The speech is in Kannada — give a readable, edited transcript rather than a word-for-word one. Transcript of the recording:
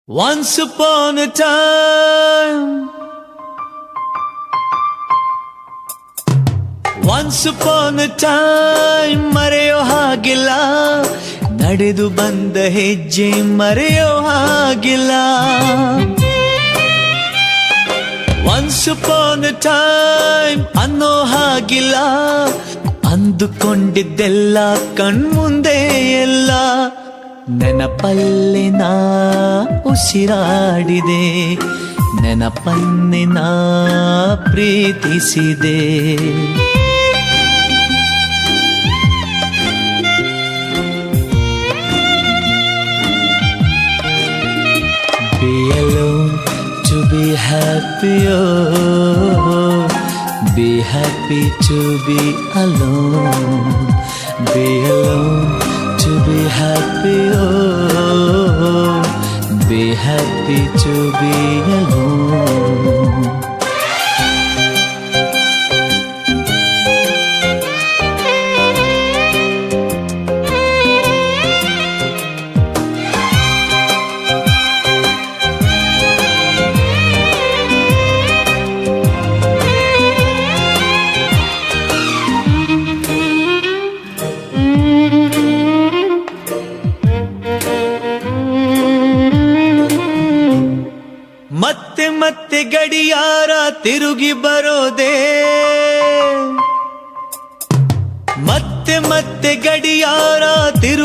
Once upon a time, ಮರೆಯೋ ಹಾಗಿಲ್ಲ, ನಡೆದು ಬಂದ ಹೆಜ್ಜೆ ಮರೆಯೋ ಹಾಗಿಲ್ಲ. Once upon a time ಅನ್ನೋ ಹಾಗಿಲ್ಲ, ಅಂದುಕೊಂಡಿದ್ದೆಲ್ಲ ಕಣ್ಮುಂದೆ ಎಲ್ಲ ನೆನಪಲ್ಲಿ ನಾ ಉಸಿರಾಡಿದೆ, ನೆನಪನ್ನೇ ನಾ ಪ್ರೀತಿಸಿದೆ. Be alone to be happy, oh, be happy to be alone. Be alone to be happy, oh, be happy to be alone. ಮತ್ತೆ ಮತ್ತೆ ಗಡಿಯಾರ ತಿರುಗಿ ಬರೋದೇ, ಮತ್ತೆ ಮತ್ತೆ ಗಡಿಯಾರ ತಿರುಗಿ